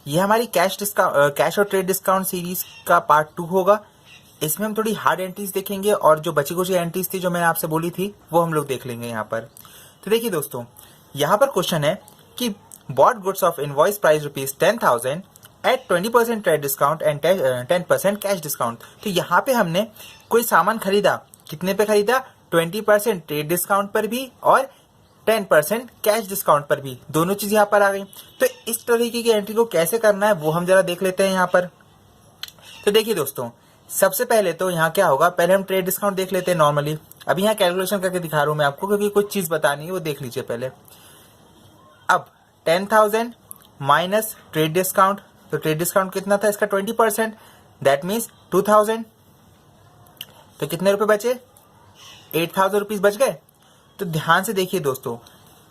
ये हमारी कैश और ट्रेड डिस्काउंट सीरीज का पार्ट 2 होगा। इसमें हम थोड़ी हार्ड एंट्रीज देखेंगे और जो बची कुछ एंट्रीज थी जो मैंने आपसे बोली थी वो हम लोग देख लेंगे यहाँ पर। तो देखिए दोस्तों, यहाँ पर क्वेश्चन है कि bought goods of invoice price ₹10,000 at 20% trade discount and 10% cash discount. तो यहाँ पे हमने कोई सामान खरीदा, कितने पे खरीदा? 20% ट्रेड डिस्काउंट पर भी और 10% कैश डिस्काउंट पर भी, दोनों चीज यहाँ पर आ गई। तो इस तरीके की एंट्री को कैसे करना है वो हम जरा देख लेते हैं यहाँ पर। तो देखिए दोस्तों, सबसे पहले तो यहाँ क्या होगा, पहले हम ट्रेड डिस्काउंट देख लेते हैं नॉर्मली। अभी यहाँ कैलकुलेशन करके दिखा रहा हूँ मैं आपको, क्योंकि कुछ चीज बतानी है वो देख लीजिए पहले। अब 10,000 माइनस ट्रेड डिस्काउंट, तो ट्रेड डिस्काउंट कितना था इसका? 20%, दैट मीन्स 2,000। तो कितने रुपए बचे? 8,000 रुपीज बच गए। तो ध्यान से देखिए दोस्तों,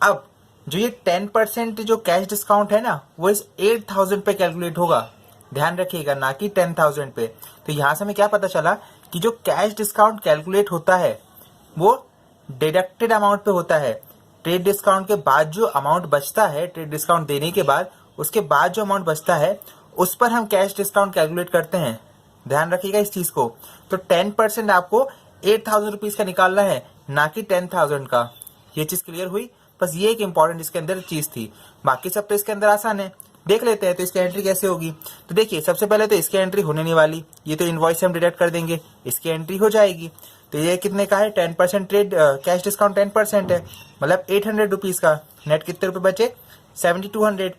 अब जो ये 10% जो कैश डिस्काउंट है ना, वो इस 8,000 पे कैलकुलेट होगा, ध्यान रखिएगा, ना कि 10,000 पे। तो यहां से हमें क्या पता चला कि जो कैश डिस्काउंट कैलकुलेट होता है वो डिडक्टेड अमाउंट पे होता है। ट्रेड डिस्काउंट के बाद जो अमाउंट बचता है, ट्रेड डिस्काउंट देने के बाद उसके बाद जो अमाउंट बचता है उस पर हम कैश डिस्काउंट कैलकुलेट करते हैं। ध्यान रखिएगा इस चीज को। तो 10% आपको 8,000 रुपीज का निकालना है, ना कि 10,000 का। ये चीज क्लियर हुई? बस ये एक इंपॉर्टेंट इसके अंदर चीज थी, बाकी सब तो इसके अंदर आसान है। देख लेते हैं तो इसकी एंट्री कैसे होगी। तो देखिए, सबसे पहले तो इसकी एंट्री होने नहीं वाली, ये तो इनवॉइस से हम डिडक्ट कर देंगे, इसकी एंट्री हो जाएगी। तो ये कितने का है? 10% ट्रेड कैश डिस्काउंट 10% है, मतलब 800 रुपीज का। नेट कितने रुपए बचे? 7,200।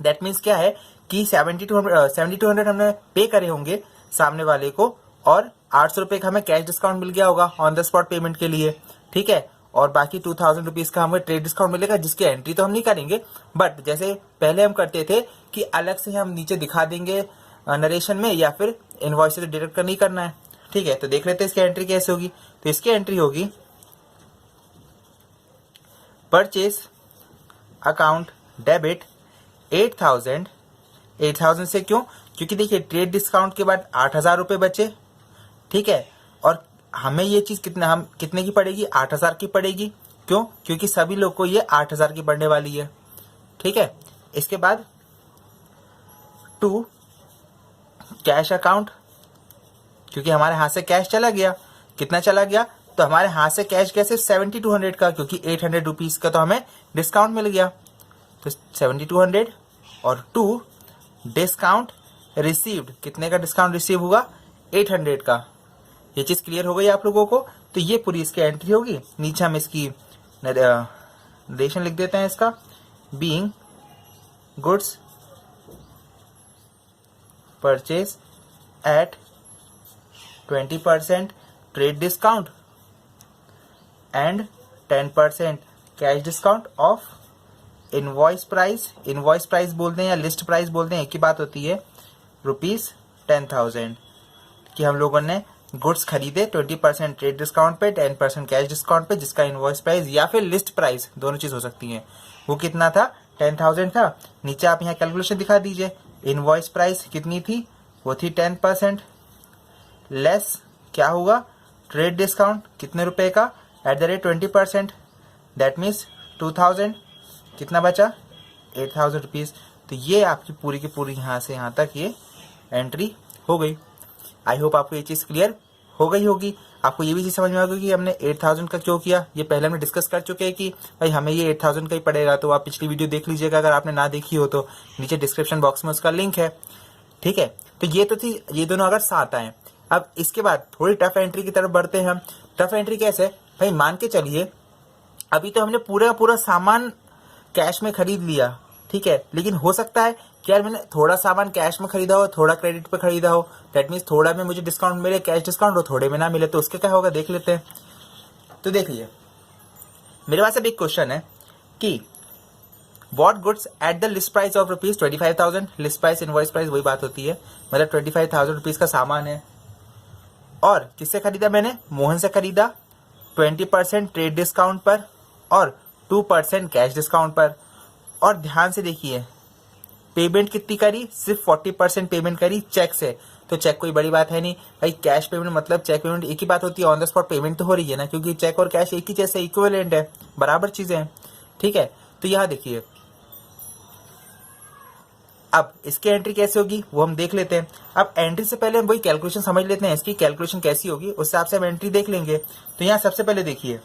दैट मीन्स क्या है कि 7,200 हमने पे करे होंगे सामने वाले को, और 800 रुपए का हमें कैश डिस्काउंट मिल गया होगा ऑन द स्पॉट पेमेंट के लिए, ठीक है। और बाकी 2,000 रुपीज का हमें ट्रेड डिस्काउंट मिलेगा, जिसकी एंट्री तो हम नहीं करेंगे, बट जैसे पहले हम करते थे कि अलग से हम नीचे दिखा देंगे नरेशन में, या फिर इनवॉइस से डिडक्ट नहीं करना है, ठीक है। तो देख लेते हैं इसकी एंट्री कैसे होगी। तो इसकी एंट्री होगी परचेज अकाउंट डेबिट 8,000 से, क्यों? क्योंकि देखिए ट्रेड डिस्काउंट के बाद 8,000 रुपए बचे, ठीक है। और हमें ये चीज कितने की पड़ेगी? 8,000 की पड़ेगी। क्यों? क्योंकि सभी लोग को ये 8,000 की पड़ने वाली है, ठीक है। इसके बाद टू कैश अकाउंट, क्योंकि हमारे हाथ से कैश चला गया। कितना चला गया? तो हमारे हाथ से कैश गया सिर्फ 7,200 का, क्योंकि 800 रुपीज का तो हमें डिस्काउंट मिल गया। तो 7,200 और टू डिस्काउंट रिसीव्ड, कितने का डिस्काउंट रिसीव हुआ? 800 का। ये चीज क्लियर हो गई आप लोगों को? तो ये पूरी इसकी एंट्री होगी। नीचे हम इसकी नरेशन लिख देते हैं इसका, being goods purchase at 20% trade discount and 10% cash discount of invoice price. Invoice price बोलते हैं या लिस्ट प्राइस बोलते हैं, एक ही बात होती है, ₹10,000 कि हम लोगों ने गुड्स खरीदे 20% ट्रेड डिस्काउंट पे, 10% कैश डिस्काउंट पे, जिसका इनवॉइस प्राइस या फिर लिस्ट प्राइस, दोनों चीज हो सकती है। वो कितना था? 10,000 था। नीचे आप यहाँ कैलकुलेशन दिखा दीजिए। इनवॉइस प्राइस कितनी थी? वो थी 10%, लेस क्या होगा? ट्रेड डिस्काउंट कितने रुपए का? At the rate 20%, that means 2,000। कितना बचा? 8,000 रुपीज। तो ये आपकी पूरी की पूरी यहाँ से यहाँ तक ये एंट्री हो गई। आई होप आपको ये चीज क्लियर हो गई होगी। आपको ये भी चीज समझ में आ गई कि हमने 8,000 का क्यों किया। ये पहले हमने डिस्कस कर चुके हैं कि भाई हमें ये 8,000 का ही पड़ेगा, तो आप पिछली वीडियो देख लीजिएगा अगर आपने ना देखी हो तो, नीचे डिस्क्रिप्शन बॉक्स में उसका लिंक है, ठीक है। तो ये तो थी, ये दोनों अगर साथ आए। अब इसके बाद थोड़ी टफ एंट्री की तरफ बढ़ते हैं हम। टफ एंट्री कैसे? भाई मान के चलिए अभी तो हमने पूरा पूरा सामान कैश में खरीद लिया, ठीक है, लेकिन हो सकता है कि यार मैंने थोड़ा सामान कैश में खरीदा हो, थोड़ा क्रेडिट पे खरीदा हो, दैट मीन्स थोड़ा में मुझे डिस्काउंट मिले, कैश डिस्काउंट, हो थोड़े में ना मिले, तो उसके क्या होगा देख लेते हैं। तो देखिए, मेरे पास अब एक क्वेश्चन है कि bought goods at the list price of ₹25,000। List price invoice price वही बात होती है, मतलब 25,000 रुपीज का सामान है, और किससे खरीदा मैंने? मोहन से खरीदा 20% ट्रेड डिस्काउंट पर और 2% कैश डिस्काउंट पर। और ध्यान से देखिए, पेमेंट कितनी करी? सिर्फ 40% पेमेंट करी चेक से। तो चेक कोई बड़ी बात है नहीं भाई, कैश पेमेंट मतलब चेक पेमेंट एक ही बात होती है, ऑन द स्पॉट पेमेंट तो हो रही है ना, क्योंकि चेक और कैश एक ही जैसे इक्विवेलेंट है, बराबर चीजें हैं, ठीक है। तो यहां देखिए, अब इसकी एंट्री कैसे होगी वो हम देख लेते हैं। अब एंट्री से पहले हम वही कैलकुलेशन समझ लेते हैं, इसकी कैलकुलेशन कैसी होगी उस हिसाब से हम एंट्री देख लेंगे। तो यहाँ सबसे पहले देखिए,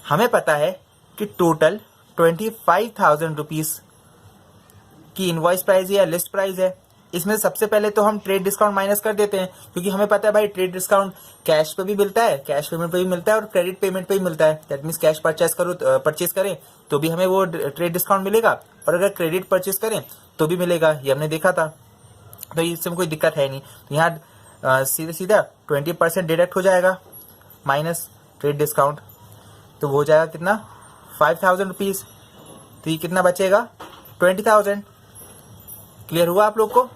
हमें पता है कि टोटल 25,000 रुपीज की इनवॉइस प्राइस या लिस्ट प्राइस है। इसमें सबसे पहले तो हम ट्रेड डिस्काउंट माइनस कर देते हैं, क्योंकि हमें पता है भाई ट्रेड डिस्काउंट कैश पे भी मिलता है, कैश पेमेंट पे भी मिलता है और क्रेडिट पेमेंट पे भी मिलता है। दैट मीन्स कैश परचेस करें तो भी हमें वो ट्रेड डिस्काउंट मिलेगा, और अगर क्रेडिट परचेस करें तो भी मिलेगा, ये हमने देखा था। तो इसमें कोई दिक्कत है नहीं। तो यहाँ सीधा सीधा 20% डिडक्ट हो जाएगा माइनस ट्रेड डिस्काउंट, तो वो हो जाएगा कितना 5,000 रुपीज। तो ये कितना बचेगा 20,000। क्लियर हुआ आप लोग को?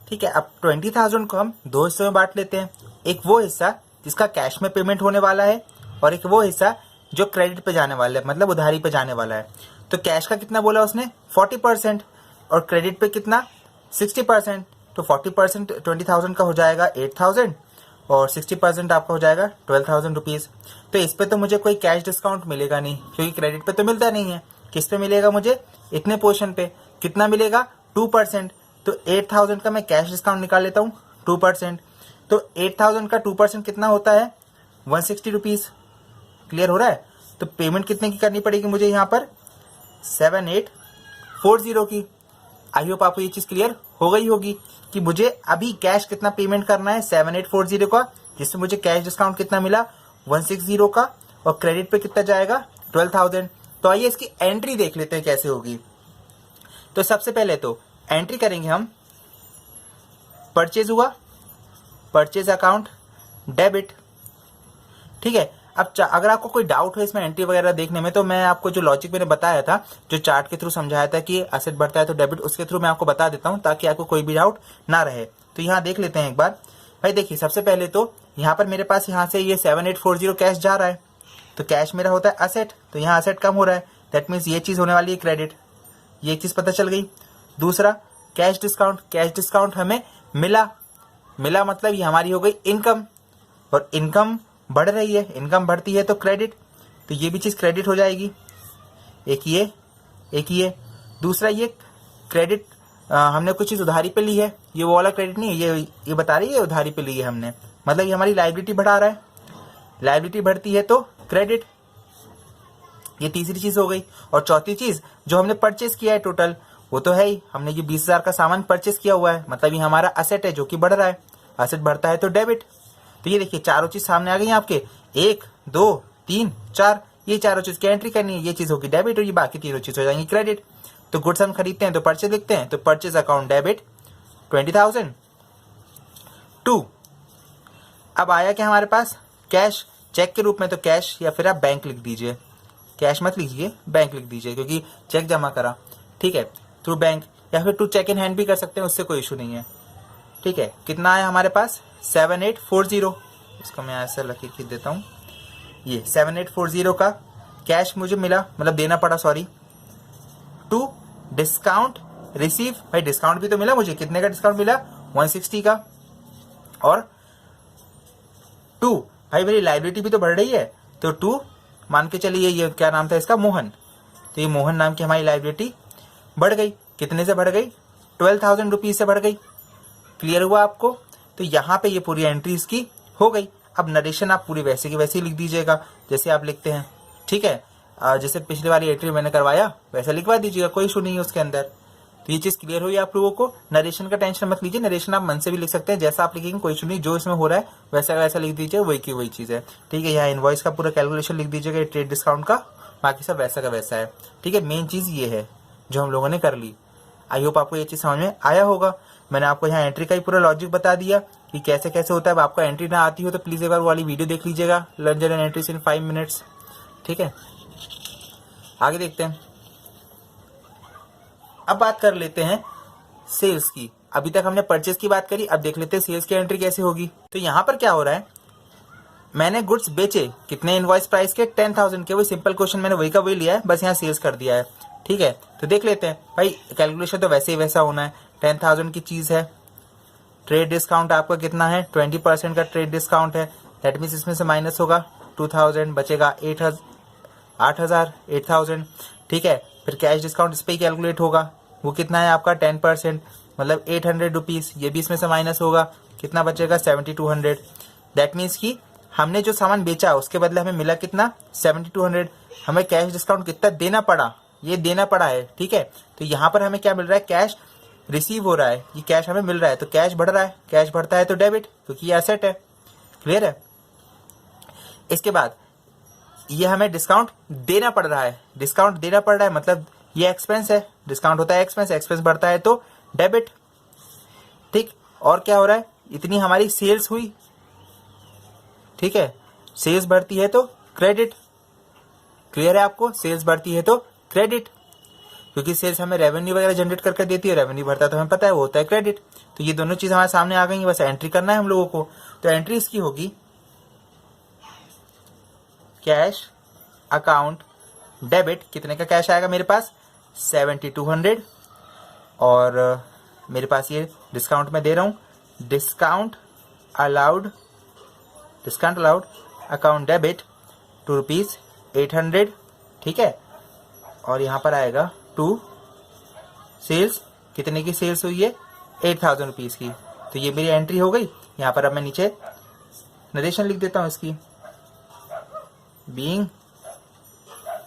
ठीक है, अब 20,000 को हम दो हिस्सों में बांट लेते हैं। एक वो हिस्सा जिसका कैश में पेमेंट होने वाला है, और एक वो हिस्सा जो क्रेडिट पे जाने वाला है, मतलब उधारी पे जाने वाला है। तो कैश का कितना बोला उसने 40%, और क्रेडिट पे कितना 60%। तो 40% 20,000 का हो जाएगा 8,000, और 60% आपका हो जाएगा 12,000 रुपीज। तो इस पे तो मुझे कोई कैश डिस्काउंट मिलेगा नहीं, क्योंकि क्रेडिट पे तो मिलता नहीं है। किस पे मिलेगा मुझे? इतने पोर्शन पे। कितना मिलेगा 2%। तो 8,000 का मैं कैश डिस्काउंट निकाल लेता हूँ 2%। तो 8,000 का 2% कितना होता है 160 रुपीज। क्लियर हो रहा है? तो पेमेंट कितने की करनी पड़ेगी मुझे यहाँ पर 7840 की। आई होप आपको ये चीज क्लियर हो गई होगी कि मुझे अभी कैश कितना पेमेंट करना है 7840 का, जिससे मुझे कैश डिस्काउंट कितना मिला 160 का, और क्रेडिट पे कितना जाएगा 12,000। तो आइए इसकी एंट्री देख लेते हैं कैसे होगी। तो सबसे पहले तो एंट्री करेंगे हम, परचेज हुआ, परचेज अकाउंट डेबिट। ठीक है, अब अगर आपको कोई डाउट हो इसमें एंट्री वगैरह देखने में, तो मैं आपको जो लॉजिक मैंने बताया था, जो चार्ट के थ्रू समझाया था कि एसेट बढ़ता है तो डेबिट, उसके थ्रू मैं आपको बता देता हूं ताकि आपको कोई भी डाउट ना रहे। तो यहाँ देख लेते हैं एक बार। भाई देखिए, सबसे पहले तो यहाँ पर मेरे पास यहाँ से ये 7840 कैश जा रहा है, तो कैश मेरा होता है असेट, तो यहाँ असेट कम हो रहा है। दैट मीन्स ये चीज होने वाली है क्रेडिट, ये चीज पता चल गई। दूसरा कैश डिस्काउंट, कैश डिस्काउंट हमें मिला मतलब ये हमारी हो गई इनकम, और इनकम बढ़ रही है, इनकम बढ़ती है तो क्रेडिट, तो ये भी चीज क्रेडिट हो जाएगी। एक ये दूसरा ये क्रेडिट, हमने कुछ चीज उधारी पे ली है, ये वो वाला क्रेडिट नहीं है, ये बता रही है उधारी पे ली है हमने, मतलब ये हमारी लायबिलिटी बढ़ा रहा है, लायबिलिटी बढ़ती है तो क्रेडिट। ये तीसरी चीज हो गई। और चौथी चीज जो हमने परचेस किया है टोटल, वो तो है ही, हमने ये 20,000 का सामान परचेस किया हुआ है, मतलब ये हमारा असेट है जो कि बढ़ रहा है, असेट बढ़ता है तो डेबिट। तो ये देखिए चारों चीज सामने आ गई आपके, 1 2 3 4, ये चारों चीज की एंट्री करनी है, ये चीज होगी डेबिट, और ये बाकी तीनों चीज हो जाएंगी क्रेडिट। तो गुड्स हम खरीदते हैं तो परचेज लिखते हैं, तो परचेज अकाउंट डेबिट 20,000 2। अब आया क्या हमारे पास कैश चेक के रूप में, तो कैश या फिर आप बैंक लिख दीजिए, कैश मत लीजिए बैंक लिख दीजिए, क्योंकि चेक जमा करा। ठीक है, थ्रू बैंक या फिर टू चेक इन हैंड भी कर सकते हैं, उससे कोई इशू नहीं है। ठीक है, कितना आया हमारे पास 7840, इसको मैं ऐसे लिख देता हूँ, ये 7840 का कैश मुझे मिला, मतलब देना पड़ा, सॉरी, टू डिस्काउंट रिसीव। भाई डिस्काउंट भी तो मिला मुझे, कितने का डिस्काउंट मिला 160 का, और टू भाई मेरी लायबिलिटी भी तो बढ़ रही है, तो टू मान के चलिए, ये क्या नाम था इसका, मोहन, तो ये मोहन नाम की हमारी लायबिलिटी बढ़ गई। कितने से बढ़ गई 12,000 रुपीज से बढ़ गई। क्लियर हुआ आपको? तो यहाँ पे ये पूरी एंट्री इसकी हो गई। अब नरेशन आप पूरी वैसे की वैसे ही लिख दीजिएगा जैसे आप लिखते हैं। ठीक है, जैसे पिछली वाली एंट्री मैंने करवाया वैसा लिखवा दीजिएगा, कोई इशू नहीं है उसके अंदर। तो ये चीज क्लियर हुई आप लोगों को। नरेशन का टेंशन मत लीजिए, नरेशन आप मन से भी लिख सकते हैं, जैसा आप लिखेंगे कोई इशू नहीं, जो इसमें हो रहा है वैसा वैसा लिख दीजिए, वही की वही चीज है। ठीक है, यहाँ इनवॉइस का पूरा कैलकुलेशन लिख दीजिएगा, ट्रेड डिस्काउंट का, बाकी सब वैसा का वैसा है। ठीक है, मेन चीज ये है जो हम लोगों ने कर ली। आई होप आपको ये चीज समझ में आया होगा। मैंने आपको यहाँ एंट्री का ही पूरा लॉजिक बता दिया कि कैसे कैसे होता है। अब आपको एंट्री ना आती हो तो प्लीज एक बार वाली वीडियो देख लीजिएगा, learn and entries in 5 minutes. ठीक है, आगे देखते हैं। अब बात कर लेते हैं सेल्स की। अभी तक हमने परचेज की बात करी, अब देख लेते हैं सेल्स की एंट्री कैसे होगी। तो यहाँ पर क्या हो रहा है, मैंने गुड्स बेचे कितने इनवॉइस प्राइस के 10,000 के, वही सिंपल क्वेश्चन मैंने वही का वही लिया है, बस यहाँ सेल्स कर दिया है। ठीक है, तो देख लेते हैं भाई, कैलकुलेशन तो वैसे ही वैसा होना है। 10,000 की चीज है, ट्रेड डिस्काउंट आपका कितना है 20% का ट्रेड डिस्काउंट है, दैट मीन्स इसमें से माइनस होगा 2,000, बचेगा 8,000। ठीक है, फिर कैश डिस्काउंट इस पर ही कैलकुलेट होगा, वो कितना है आपका 10%, मतलब 800 रुपीज़, ये भी इसमें से माइनस होगा, कितना बचेगा 7200। दैट मीन्स कि हमने जो सामान बेचा उसके बदले हमें मिला कितना 7200। हमें कैश डिस्काउंट कितना देना पड़ा, ये देना पड़ा है, ठीक है। तो यहाँ पर हमें क्या मिल रहा है, कैश रिसीव हो रहा है, ये कैश हमें मिल रहा है, तो कैश बढ़ रहा है, कैश बढ़ता है तो डेबिट, क्योंकि ये एसेट है। क्लियर है। इसके बाद ये हमें डिस्काउंट देना पड़ रहा है, डिस्काउंट देना पड़ रहा है मतलब ये एक्सपेंस है, डिस्काउंट होता है एक्सपेंस, एक्सपेंस बढ़ता है तो डेबिट। ठीक, और क्या हो रहा है, इतनी हमारी सेल्स हुई, ठीक है, सेल्स बढ़ती है तो क्रेडिट। क्लियर है आपको, सेल्स बढ़ती है तो क्रेडिट, क्योंकि सेल्स हमें रेवेन्यू वगैरह जनरेट करके देती है, रेवेन्यू बढ़ता है तो हमें पता है वो होता है क्रेडिट। तो ये दोनों चीज हमारे सामने आ गई, बस एंट्री करना है हम लोगों को। तो एंट्री इसकी होगी कैश अकाउंट डेबिट, कितने का कैश आएगा मेरे पास 7200, और मेरे पास ये डिस्काउंट में दे रहा हूं, डिस्काउंट अलाउड अकाउंट डेबिट ₹800, ठीक है। और यहाँ पर आएगा टू सेल्स, कितने की सेल्स हुई है 8000 रुपीज़ की। तो ये मेरी एंट्री हो गई। यहाँ पर अब मैं नीचे नरेशन लिख देता हूँ इसकी, बीइंग,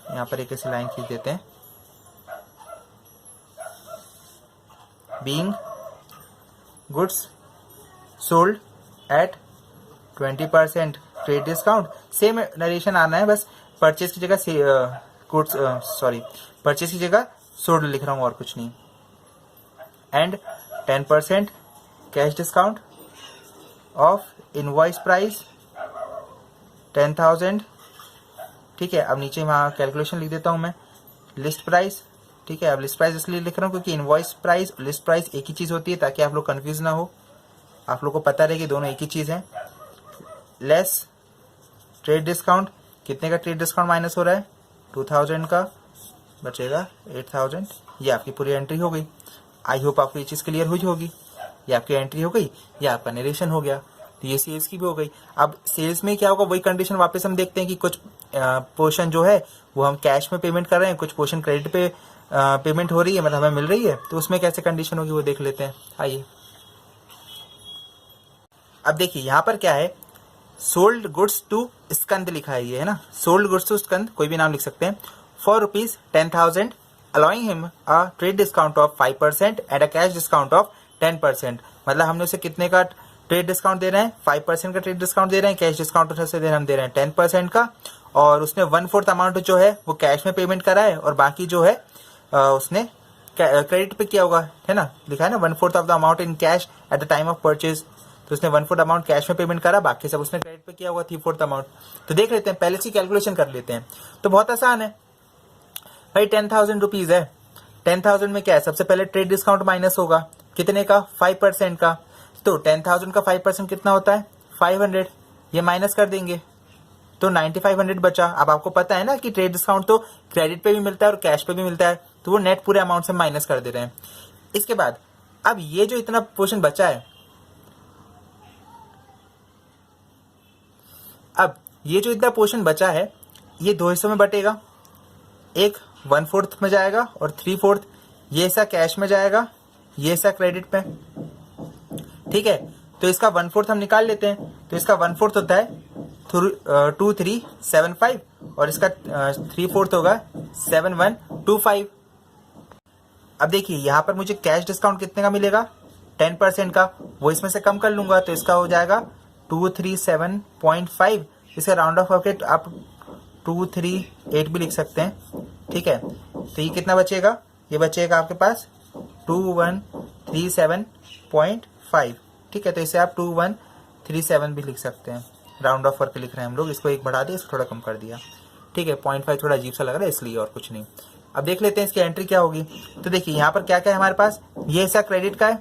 यहाँ पर एक ऐसी लाइन खींच देते हैं, being goods sold at 20% trade discount. Same narration आना है, बस परचेज की जगह गुड्स परचेज की जगह सोल्ड लिख रहा हूँ और कुछ नहीं। And 10% cash discount of invoice price 10,000, ठीक है। अब नीचे वहाँ कैलकुलेशन लिख देता हूँ मैं, लिस्ट प्राइस, ठीक है। अब लिस्ट प्राइस इसलिए लिख रहा हूँ क्योंकि इनवॉइस प्राइस लिस्ट प्राइस एक ही चीज़ होती है, ताकि आप लोग कंफ्यूज ना हो, आप लोग को पता रहे कि दोनों एक ही चीज़ है। लेस ट्रेड डिस्काउंट, कितने का ट्रेड डिस्काउंट माइनस हो रहा है 2000 का, बचेगा 8000। ये आपकी पूरी एंट्री हो गई। आई होप आपको ये चीज़ क्लियर हुई होगी। ये आपकी एंट्री हो गई, ये आपका नरेशन हो गया। तो ये सेल्स की भी हो गई। अब सेल्स में क्या होगा, वही कंडीशन वापस हम देखते हैं कि कुछ पोर्शन जो है वो हम कैश में पेमेंट कर रहे हैं, कुछ पोर्शन क्रेडिट पे पेमेंट हो रही है, मतलब हमें मिल रही है, तो उसमें कैसे कंडीशन होगी वो देख लेते हैं। आइए, अब देखिए यहाँ पर क्या है, सोल्ड गुड्स टू स्कंद लिखा है, ये है ना, सोल्ड गुड्स टू स्कंद, कोई भी नाम लिख सकते हैं, for ₹10,000 allowing him a trade discount of 5% and a cash discount of 10%। मतलब हमने उसे कितने का ट्रेड डिस्काउंट दे रहे हैं, 5% का ट्रेड डिस्काउंट दे रहे हैं, कैश डिस्काउंट से हम दे रहे हैं 10% का, और उसने 1/4 अमाउंट जो है वो कैश में पेमेंट करा है, और बाकी जो है उसने क्रेडिट पे किया होगा, है ना, लिखा है ना 1/4 of the amount in cash at the time of purchase. तो उसने 1/4 अमाउंट कैश में पेमेंट करा, बाकी सब उसने क्रेडिट पे किया होगा 3/4 अमाउंट। तो देख लेते हैं, पहले से कैलकुलेशन कर लेते हैं। तो बहुत आसान है भाई, 10,000 रुपीज है, 10,000 में क्या है, सबसे पहले ट्रेड डिस्काउंट माइनस होगा, कितने का 5% का। तो 10,000 का 5% कितना होता है 500, ये माइनस कर देंगे तो 9500 बचा। अब आपको पता है ना कि ट्रेड डिस्काउंट तो क्रेडिट पे भी मिलता है और कैश पे भी मिलता है, तो वो नेट पूरे अमाउंट से माइनस कर दे रहे हैं। इसके बाद अब ये जो इतना पोर्शन बचा है, अब ये जो इतना पोर्शन बचा है ये दो हिस्सों में बटेगा, एक 1/4 में जाएगा और 3/4 ये हिस्सा कैश में जाएगा, ये हिस्सा क्रेडिट पे, ठीक है। तो इसका 1/4 हम निकाल लेते हैं, तो इसका 1/4 होता है 2375 और इसका 3/4 होगा 7125। अब देखिए यहाँ पर मुझे कैश डिस्काउंट कितने का मिलेगा 10% का, वो इसमें से कम कर लूंगा, तो इसका हो जाएगा 237.5। इसका राउंड ऑफ करके आप 238 भी लिख सकते हैं, ठीक है। तो ये कितना बचेगा, ये बचेगा आपके पास 2137.5, ठीक है। तो इसे आप 2137 भी लिख सकते हैं, राउंड ऑफ करके लिख रहे हैं हम लोग, इसको एक बढ़ा दिया, इसको थोड़ा कम कर दिया, ठीक है। 0.5 थोड़ा अजीब सा लग रहा है इसलिए, और कुछ नहीं। अब देख लेते हैं इसकी एंट्री क्या होगी। तो देखिए यहाँ पर क्या क्या है हमारे पास, ये हिस्सा क्रेडिट का है,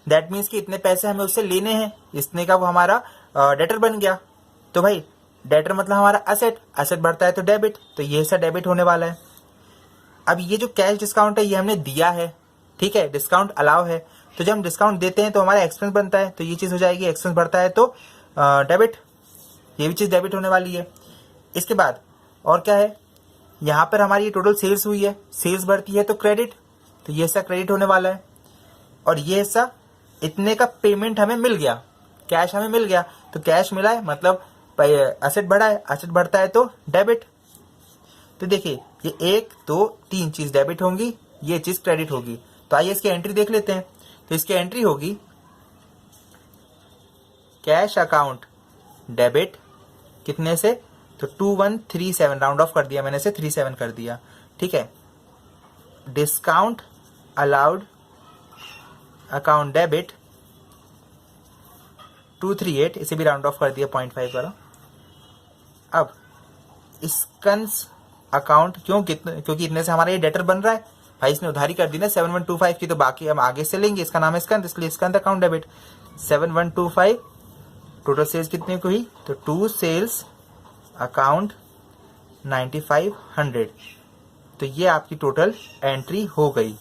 दैट मीन्स कि इतने पैसे हमें उससे लेने हैं, इतने का वो हमारा डेटर बन गया। तो भाई डेटर मतलब हमारा असेट, असेट बढ़ता है तो डेबिट, तो ये हिस्सा डेबिट होने वाला है। अब ये जो कैश डिस्काउंट है ये हमने दिया है, ठीक है, डिस्काउंट अलाउ है, तो जब हम डिस्काउंट देते हैं तो हमारा एक्सपेंस बनता है, तो ये चीज़ हो जाएगी, एक्सपेंस बढ़ता है तो डेबिट, ये भी चीज़ डेबिट होने वाली है। इसके बाद और क्या है, यहाँ पर हमारी ये टोटल सेल्स हुई है, सेल्स बढ़ती है तो क्रेडिट, तो ये हिस्सा क्रेडिट होने वाला है। और ये हिस्सा इतने का पेमेंट हमें मिल गया, कैश हमें मिल गया, तो कैश मिला है मतलब एसेट बढ़ा है, एसेट बढ़ता है तो डेबिट। तो देखिए ये 1 2 3 चीज डेबिट होंगी, ये चीज क्रेडिट होगी। तो आइए इसकी एंट्री देख लेते हैं। तो इसकी एंट्री होगी कैश अकाउंट डेबिट कितने से, तो 2137, राउंड ऑफ कर दिया मैंने से 37 कर दिया, ठीक है। डिस्काउंट अलाउड अकाउंट डेबिट 238, इसे भी राउंड ऑफ कर दिया 0.5 वाला। अब स्कंस अकाउंट क्योंकि इतने से हमारा ये डेटर बन रहा है भाई, इसने उधारी कर दी ना 7125 की, तो बाकी हम आगे से लेंगे, इसका नाम है स्कंद, इसलिए स्कंद अकाउंट डेबिट 7125। टोटल सेल्स कितने की हुई, तो 2 सेल्स अकाउंट 9500, तो ये आपकी टोटल एंट्री हो गई।